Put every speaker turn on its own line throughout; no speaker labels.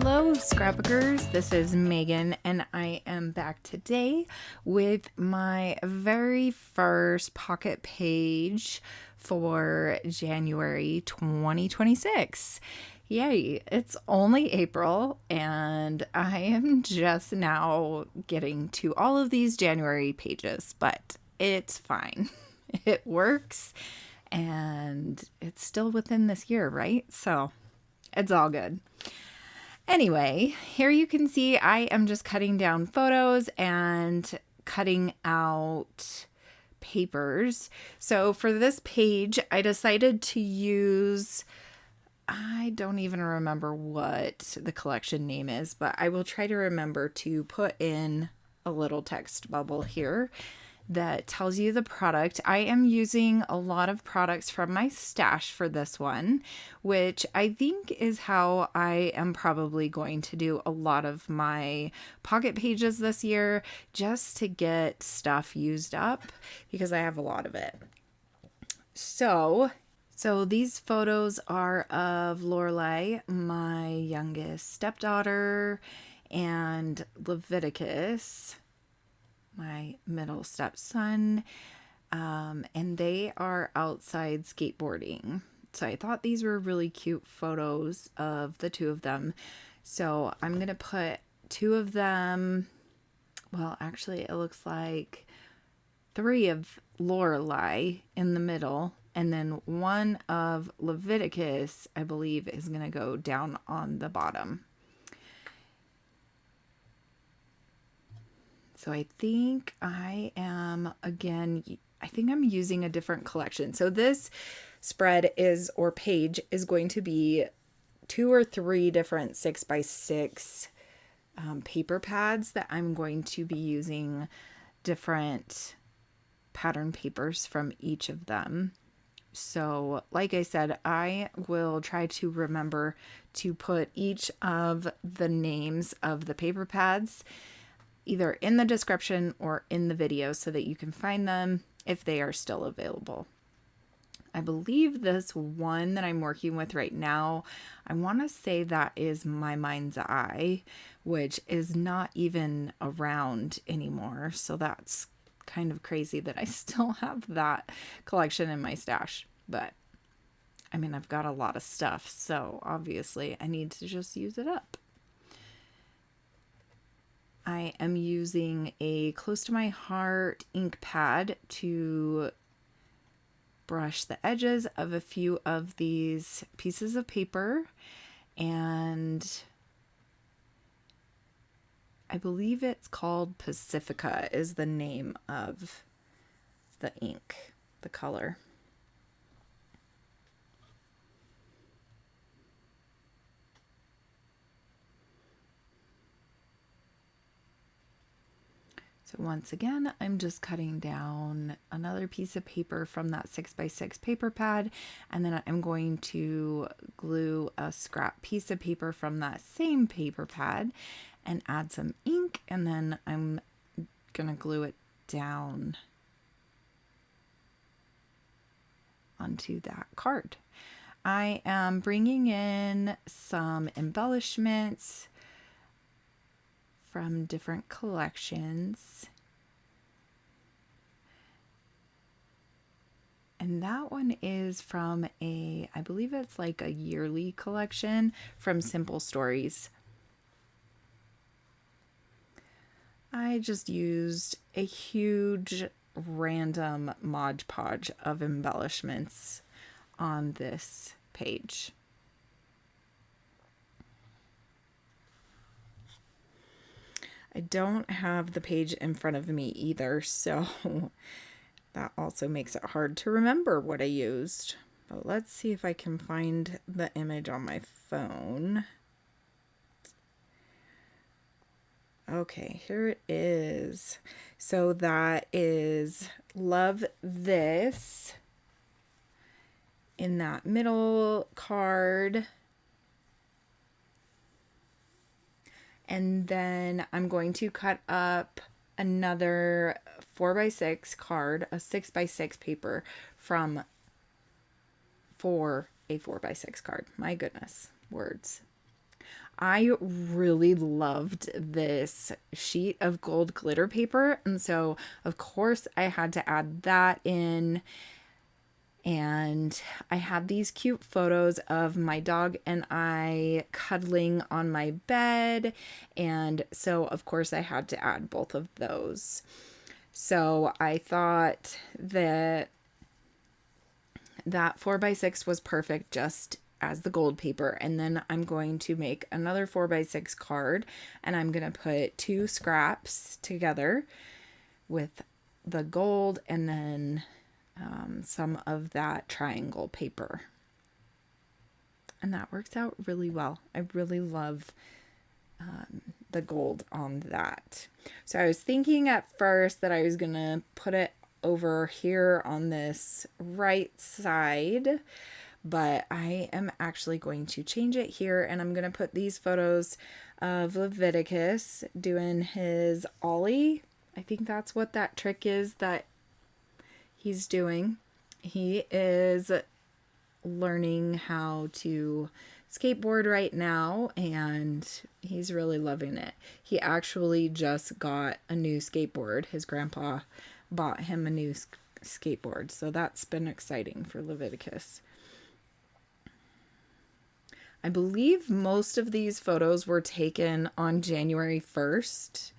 Hello, Scrapbookers. This is Megan, and I am back today with my very first pocket page for January 2026. Yay, it's only April, and I am just now getting to all of these January pages, but it's fine. It works, and it's still within this year, right? So it's all good. Anyway, here you can see I am just cutting down photos and cutting out papers. So for this page, I decided to use, I don't even remember what the collection name is, but I will try to remember to put in a little text bubble here that tells you the product. I am using a lot of products from my stash for this one, which I think is how I am probably going to do a lot of my pocket pages this year, just to get stuff used up because I have a lot of it. So these photos are of Lorelai, my youngest stepdaughter, and Leviticus, my middle stepson, and they are outside skateboarding. So I thought these were really cute photos of the two of them. So I'm going to put two of them, well, actually it looks like three of Lorelai in the middle, and then one of Leviticus, I believe, is going to go down on the bottom. So I think I am using a different collection. So this spread or page is going to be 2 or 3 different 6x6 paper pads that I'm going to be using different pattern papers from each of them. So like I said, I will try to remember to put each of the names of the paper pads either in the description or in the video so that you can find them if they are still available. I believe this one that I'm working with right now, I want to say that is My Mind's Eye, which is not even around anymore. So that's kind of crazy that I still have that collection in my stash. But I mean, I've got a lot of stuff, so obviously I need to just use it up. I am using a Close to My Heart ink pad to brush the edges of a few of these pieces of paper, and I believe it's called Pacifica is the name of the ink, the color. So once again, I'm just cutting down another piece of paper from that 6x6 paper pad, and then I'm going to glue a scrap piece of paper from that same paper pad and add some ink, and then I'm gonna glue it down onto that card. I am bringing in some embellishments from different collections. And that one is from I believe it's like a yearly collection from Simple Stories. I just used a huge random Mod Podge of embellishments on this page. I don't have the page in front of me either, so that also makes it hard to remember what I used. But let's see if I can find the image on my phone. Okay, here it is. So that is Love This in that middle card. And then I'm going to cut up another 4x6 card, a 6x6 paper for a 4x6 card. My goodness, words. I really loved this sheet of gold glitter paper, and so of course I had to add that in. And I had these cute photos of my dog and I cuddling on my bed, and so of course I had to add both of those. So I thought that 4x6 was perfect just as the gold paper. And then I'm going to make another 4x6 card, and I'm going to put 2 scraps together with the gold and then some of that triangle paper. And that works out really well. I really love the gold on that. So I was thinking at first that I was going to put it over here on this right side, but I am actually going to change it here, and I'm going to put these photos of Leviticus doing his ollie. I think that's what that trick is that he's doing. He is learning how to skateboard right now, and he's really loving it. He actually just got a new skateboard. His grandpa bought him a new skateboard, so that's been exciting for Leviticus. I believe most of these photos were taken on January 1st.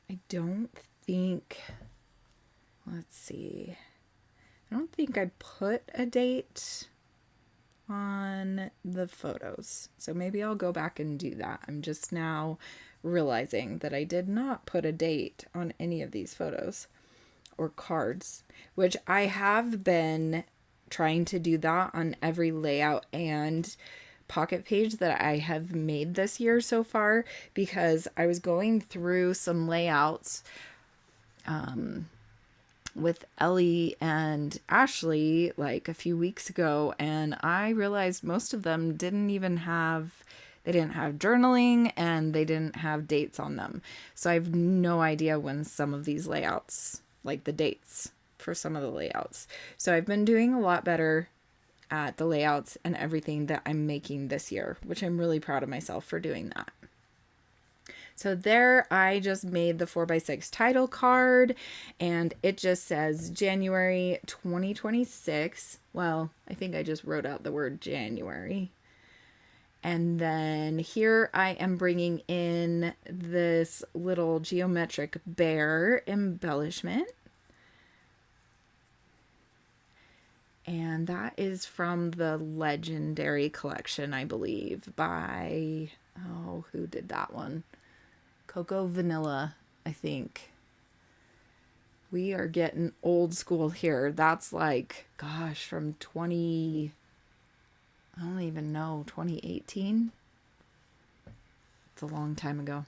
I don't think, let's see, I don't think I put a date on the photos, so maybe I'll go back and do that. I'm just now realizing that I did not put a date on any of these photos or cards, which I have been trying to do that on every layout and pocket page that I have made this year so far, because I was going through some layouts with Ellie and Ashley like a few weeks ago, and I realized most of them didn't have journaling, and they didn't have dates on them. So I have no idea when some of these layouts, like the dates for some of the layouts. So I've been doing a lot better at the layouts and everything that I'm making this year, which I'm really proud of myself for doing that. So there I just made the 4x6 title card, and it just says January 2026. Well, I think I just wrote out the word January. And then here I am bringing in this little geometric bear embellishment. And that is from the Legendary collection, I believe, by, who did that one? Cocoa Vanilla, I think. We are getting old school here. That's like, gosh, from 2018? It's a long time ago.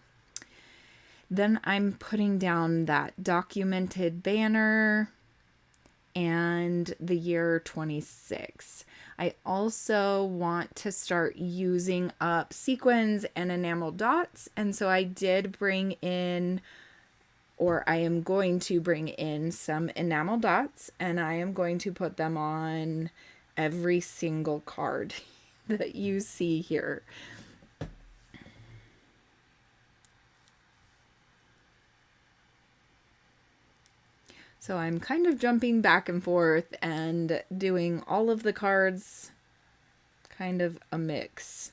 Then I'm putting down that documented banner and the year 26. I also want to start using up sequins and enamel dots, and so I did bring in, or I am going to bring in some enamel dots, and I am going to put them on every single card that you see here. So I'm kind of jumping back and forth and doing all of the cards, kind of a mix.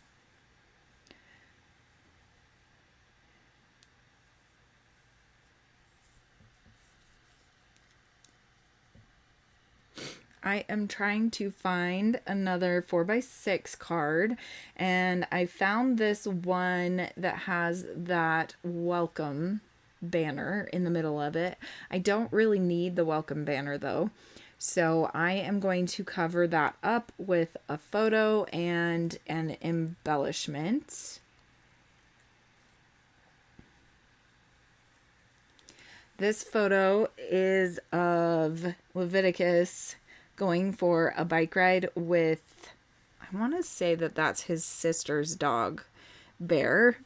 I am trying to find another 4x6 card, and I found this one that has that welcome banner in the middle of it. I don't really need the welcome banner though, so I am going to cover that up with a photo and an embellishment. This photo is of Leviticus going for a bike ride with, I want to say that that's his sister's dog, Bear.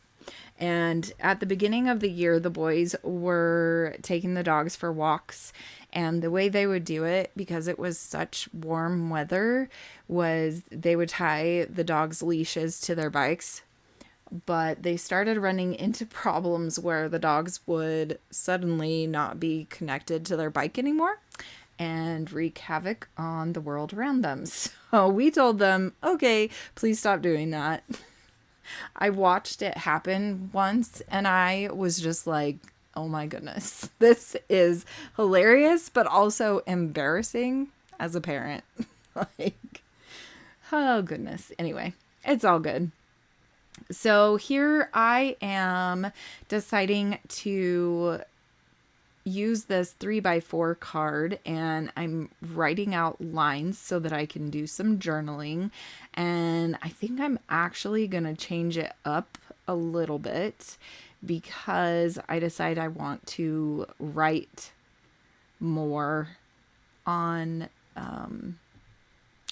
And at the beginning of the year, the boys were taking the dogs for walks, and the way they would do it, because it was such warm weather, was they would tie the dogs' leashes to their bikes but they started running into problems where the dogs would suddenly not be connected to their bike anymore and wreak havoc on the world around them. So we told them, okay, please stop doing that. I watched it happen once and I was just like, oh my goodness, this is hilarious, but also embarrassing as a parent. Like, oh goodness. Anyway, it's all good. So here I am deciding to use this 3x4 card, and I'm writing out lines so that I can do some journaling. And I think I'm actually going to change it up a little bit because I decide I want to write more on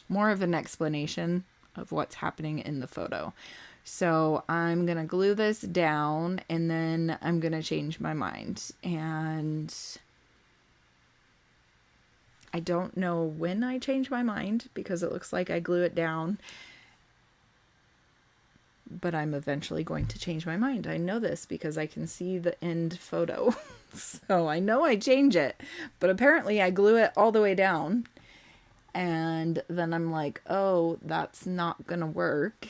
more of an explanation of what's happening in the photo. So I'm going to glue this down and then I'm going to change my mind. And I don't know when I change my mind because it looks like I glue it down. But I'm eventually going to change my mind. I know this because I can see the end photo. So I know I change it. But apparently I glue it all the way down. And then I'm like, oh, that's not going to work.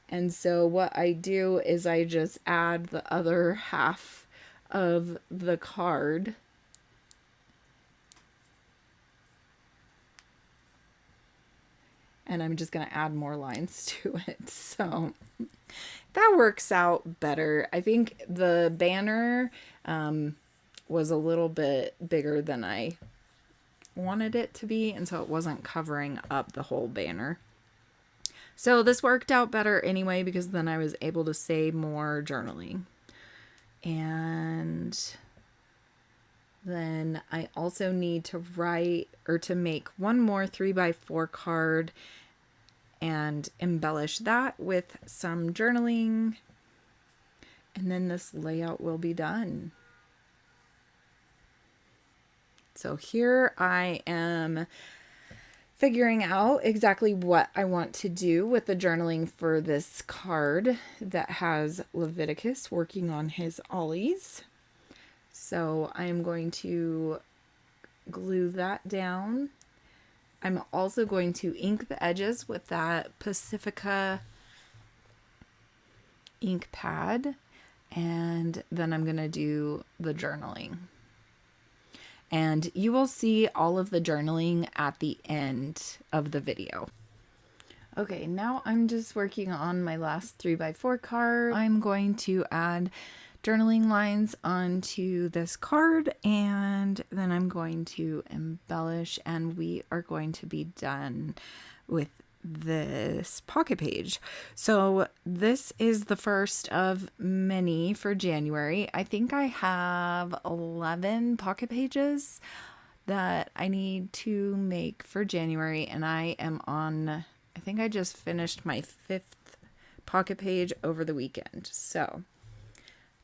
And so what I do is I just add the other half of the card. And I'm just going to add more lines to it. So that works out better. I think the banner was a little bit bigger than I wanted it to be. And so it wasn't covering up the whole banner. So this worked out better anyway, because then I was able to say more journaling. And then I also need to write or to make one more 3x4 card and embellish that with some journaling. And then this layout will be done. So here I am figuring out exactly what I want to do with the journaling for this card that has Leviticus working on his ollies. So I'm going to glue that down. I'm also going to ink the edges with that Pacifica ink pad, and then I'm going to do the journaling. And you will see all of the journaling at the end of the video. Okay, now I'm just working on my last 3x4 card. I'm going to add journaling lines onto this card, and then I'm going to embellish, and we are going to be done with this pocket page. So this is the first of many for January. I think I have 11 pocket pages that I need to make for January, and I am on, I think I just finished my 5th pocket page over the weekend. So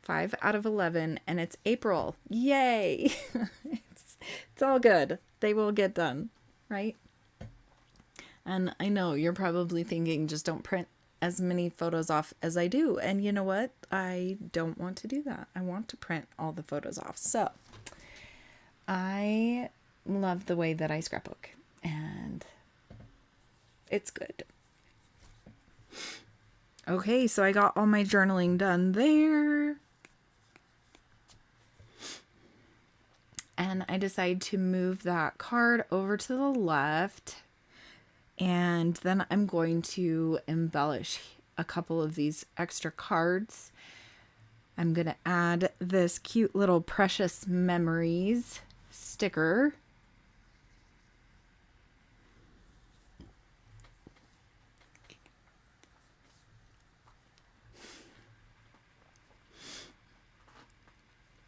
5 out of 11, and it's April. Yay! It's all good. They will get done, right? And I know you're probably thinking, just don't print as many photos off as I do. And you know what? I don't want to do that. I want to print all the photos off. So I love the way that I scrapbook, and it's good. Okay, so I got all my journaling done there. And I decided to move that card over to the left. And then I'm going to embellish a couple of these extra cards. I'm going to add this cute little Precious Memories sticker.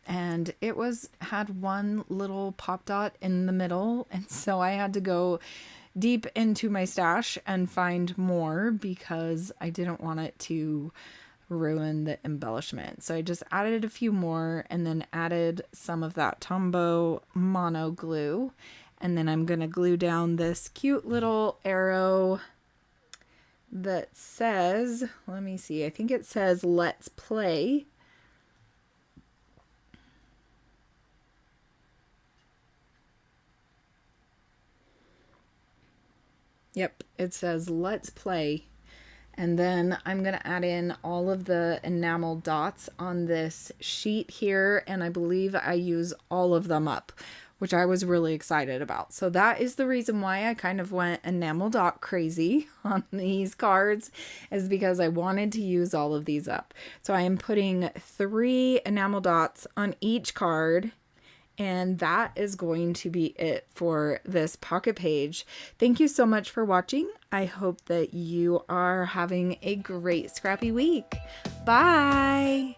And it had one little pop dot in the middle, and so I had to go deep into my stash and find more because I didn't want it to ruin the embellishment. So I just added a few more and then added some of that Tombow mono glue, and then I'm gonna glue down this cute little arrow that says, let me see, I think it says let's play. Yep, it says let's play. And then I'm going to add in all of the enamel dots on this sheet here, and I believe I use all of them up, which I was really excited about. So that is the reason why I kind of went enamel dot crazy on these cards, is because I wanted to use all of these up. So I am putting 3 enamel dots on each card. And that is going to be it for this pocket page. Thank you so much for watching. I hope that you are having a great scrappy week. Bye!